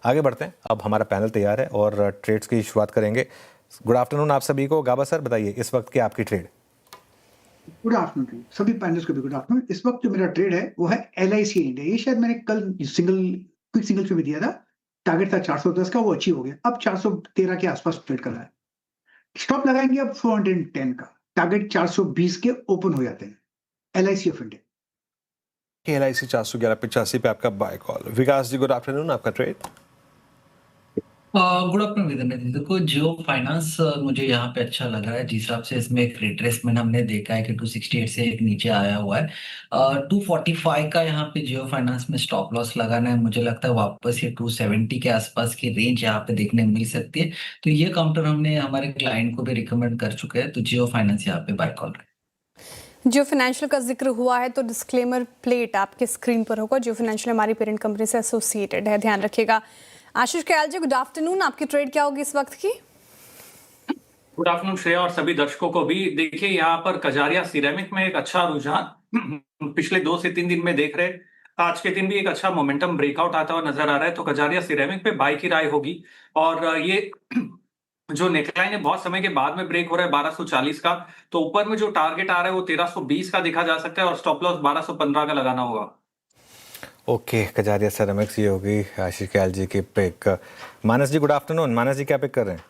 आगे बढ़ते हैं, अब हमारा पैनल तैयार है और ट्रेड्स की शुरुआत करेंगे। गुड आफ्टरनून आप सभी को। गाबा सर बताइए इस वक्त की आपकी ट्रेड। गुड आफ्टरनून सभी पैनलिस्ट को भी गुड आफ्टरनून। इस वक्त जो मेरा ट्रेड है वो है LIC इंडिया। ये शायद मैंने कल क्विक सिंगल पे भी दिया था। टारगेट था 410 का, वो अचीव हो गया। अब 413 के आसपास ट्रेड कर रहा है। स्टॉप लगाएंगे अब 410 का। टारगेट 420 के ओपन हो जाते हैं। LIC of India. LIC 411.85 पे आपका बाय कॉल। विकास जी गुड आफ्टरनून, आपका ट्रेड। गुड आफ्टरनून विदन जी। देखो जियो फाइनेंस मुझे यहाँ पे अच्छा लग रहा है। जिस हिसाब से इसमें एक रिट्रेसमेंट हमने देखा है कि 268 से एक नीचे आया हुआ है। 245 का यहाँ पे जियो फाइनेंस में स्टॉप लॉस लगाना है। मुझे लगता है वापस ये 270 के आसपास की रेंज यहाँ पे देखने मिल सकती है। तो ये काउंटर हमने हमारे क्लाइंट को भी रिकमेंड कर चुके हैं। तो जियो फाइनेंस यहाँ पे बाय कॉल है। जियो फाइनेंशियल का जिक्र हुआ है तो डिस्क्लेमर प्लेट आपके स्क्रीन पर होगा। जियो फाइनेंशियल हमारी पेरेंट कंपनी से एसोसिएटेड है, ध्यान रखिएगा। आशीष कयाल जी गुड आफ्टरनून, आपकी ट्रेड क्या होगी इस वक्त की? गुड आफ्टरनून श्रेया और सभी दर्शकों को भी। देखिए यहाँ पर कजारिया सिरेमिक में एक अच्छा रुझान पिछले 2 से 3 दिन में देख रहे। आज के दिन भी एक अच्छा मोमेंटम ब्रेकआउट आता हुआ नजर आ रहा है। तो कजारिया सिरेमिक पे बाय की राय होगी। और ये जो नेकलाइन है बहुत समय के बाद में ब्रेक हो रहा है 1240 का। तो ऊपर में जो टारगेट आ रहा है वो 1320 का देखा जा सकता है और स्टॉप लॉस 1215 का लगाना होगा। ओके, कजारिया सिरेमिक्स ये होगी आशीष कयाल जी की पिक। मानस जी गुड आफ्टरनून, मानस जी क्या पिक कर रहे हैं?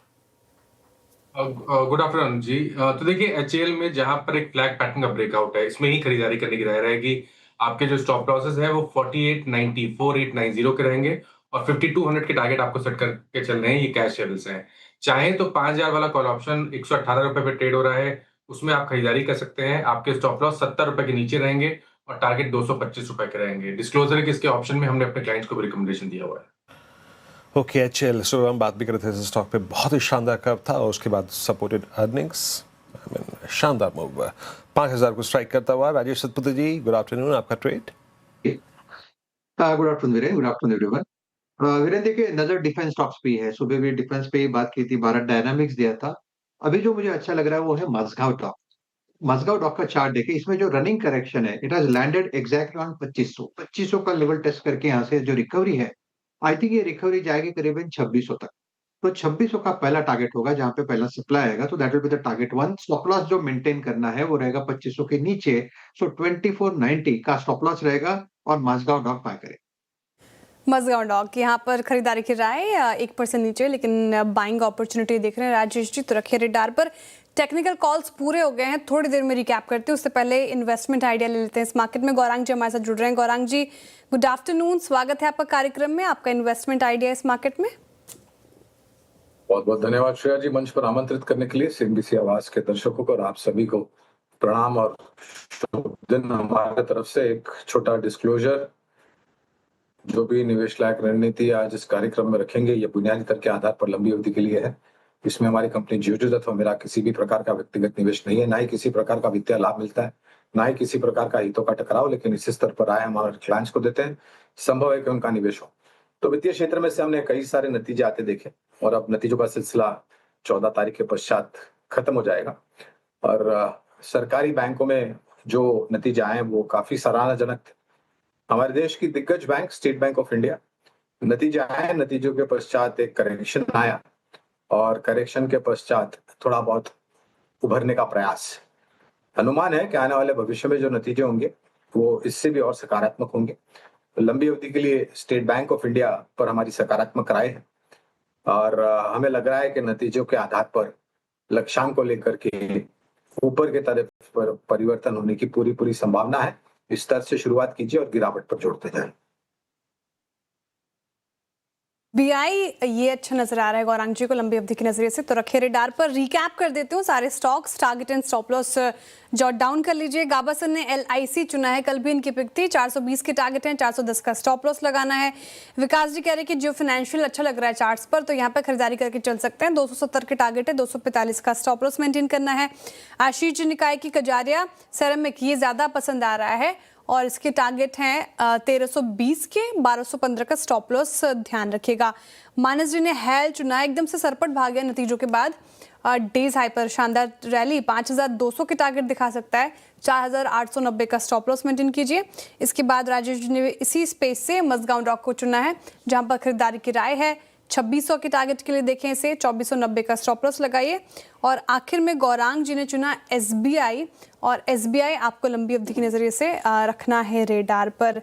गुड आफ्टरनून जी। तो देखिए HAL में जहां पर एक फ्लैग पैटर्न का ब्रेकआउट है, इसमें ही खरीदारी करने की राय रहेगी। आपके जो स्टॉप लॉसेस है वो 4890 4890 के रहेंगे और 5200 के टारगेट आपको सेट करके चल रहे हैं। ये कैश लेवल्स हैं। चाहे तो 5000 वाला कॉल ऑप्शन 118 रुपए पे ट्रेड हो रहा है, उसमें आप खरीदारी कर सकते हैं। आपके स्टॉप लॉस 70 रुपए के नीचे रहेंगे और टारगेट 225 रुपए के रहेंगे। डिस्क्लोजर है कि इसके ऑप्शन में हमने अपने क्लाइंट्स को भी रिकमेंडेशन दिया हुआ है। ओके, HAL सो हम बात भी कर रहे थे स्टॉक पे, बहुत ही शानदार कर्व था और उसके बाद सपोर्टेड अर्निंग्स, शानदार मूव 5000 को स्ट्राइक करता हुआ। राजेश सतपथी जी गुड आफ्टरनून, आपका trade. Good afternoon Viren, good afternoon everyone. Viren देखिए नजर डिफेंस स्टॉक्स पे ही है। सुबह भी डिफेंस पे ही बात की थी, भारत डायनामिक्स दिया था। अभी जो मुझे अच्छा लग रहा है वो है मजगांव डॉक। मजगांव डॉक का चार्ट देखिए, इसमें जो रनिंग करेक्शन है it has landed exactly on 2500 का लेवल टेस्ट करके यहाँ से जो रिकवरी है, आई थिंक ये रिकवरी जाएगी करीबन 2600 तक। तो 2600 का पहला टारगेट होगा जहां पे पहला सप्लाई आएगा, तो that will be the target 1। Stop loss जो मेंटेन करना है वो रहेगा 2500 के नीचे। सो 2490 का स्टॉप लॉस रहेगा और मजगांव डॉक बाय करें। मजगांव डॉक यहाँ पर खरीदारी की राय 1% नीचे, लेकिन बाइंग अपॉर्चुनिटी देख रहे हैं राजेश जी, तो रखिए रेडार पर। टेक्निकल कॉल्स पूरे हो गए हैं, थोड़ी देर में रिकैप करते हैं। उससे पहले इन्वेस्टमेंट आइडिया ले लेते हैं इस मार्केट में। गौरांग जी हमारे साथ जुड़ रहे हैं। गौरांग जी गुड आफ्टरनून, स्वागत है आपका कार्यक्रम में। आपका इन्वेस्टमेंट आइडिया इस मार्केट में। बहुत बहुत धन्यवाद श्रेया जी, मंच पर आमंत्रित करने के लिए। CNBC आवाज के दर्शकों को और आप सभी को प्रणाम और शुभ दिन। हमारे तरफ से एक छोटा डिस्क्लोजर, जो भी निवेश लायक रणनीति आज इस कार्यक्रम में रखेंगे ये बुनियादी तर्क के आधार पर लंबी अवधि के लिए है। इसमें हमारी कंपनी जियोजीत अथवा मेरा किसी भी प्रकार का व्यक्तिगत निवेश नहीं है, ना ही किसी प्रकार का वित्तीय लाभ मिलता है, ना ही किसी प्रकार का हितों का टकराव। लेकिन इस स्तर पर राय हमारे क्लाइंट्स को देते हैं, संभव है कि उनका निवेश हो। तो वित्तीय क्षेत्र में से हमने कई सारे नतीजे आते देखे और अब नतीजों का सिलसिला 14 तारीख के पश्चात खत्म हो जाएगा। और सरकारी बैंकों में जो नतीजे आए वो काफी सराहनाजनक थे। हमारे देश की दिग्गज bank state bank of India, नतीजे आए, नतीजों के पश्चात एक करेक्शन आया और करेक्शन के पश्चात थोड़ा बहुत उभरने का प्रयास। अनुमान है कि आने वाले भविष्य में जो नतीजे होंगे वो इससे भी और सकारात्मक होंगे। लंबी अवधि के लिए स्टेट बैंक ऑफ इंडिया पर हमारी सकारात्मक राय है और हमें लग रहा है कि नतीजों के आधार पर लक्ष्यांक को लेकर के ऊपर के तरफ पर परिवर्तन होने की पूरी संभावना है। इस स्तर से शुरुआत कीजिए और गिरावट पर जोड़ते जाएं। BI ये अच्छा नजर आ रहा है गौरांग जी को लंबी अवधि के नजरिए से, तो रखे रेडार पर। रिकैप कर देते हूँ सारे stocks, target and stop loss jot down कर लीजिए। गाबा सर ने LIC चुना है, कल भी इनकी पिक थी। 420 के टारगेट है, 410 का स्टॉप लॉस लगाना है। विकास जी कह रहे हैं कि जियो फाइनेंशियल अच्छा लग रहा है चार्ट्स पर, तो यहाँ पर खरीदारी करके चल सकते हैं। 270 के टारगेट है, 245 का स्टॉप लॉस मेंटेन करना है। आशीष जी ने कहा कि कजारिया सेरेमिक ये ज्यादा पसंद आ रहा है और इसके टारगेट हैं 1320 के, 1215 का स्टॉप लॉस ध्यान रखिएगा। मानस जी ने हेल चुना, एकदम से सरपट भाग गया नतीजों के बाद। डेज हाई पर शानदार रैली, 5200 के टारगेट दिखा सकता है, 4890 का स्टॉप लॉस मेंटेन कीजिए। इसके बाद राजेश जी ने इसी स्पेस से मजगांव डॉक को चुना है, जहां पर खरीदारी की राय है। 2600 के टारगेट के लिए देखें इसे, 2490 का स्टॉप लॉस लगाइए। और आखिर में गौरांग जी ने चुना SBI, और SBI आपको लंबी अवधि के नजरिए से रखना है रेडार पर।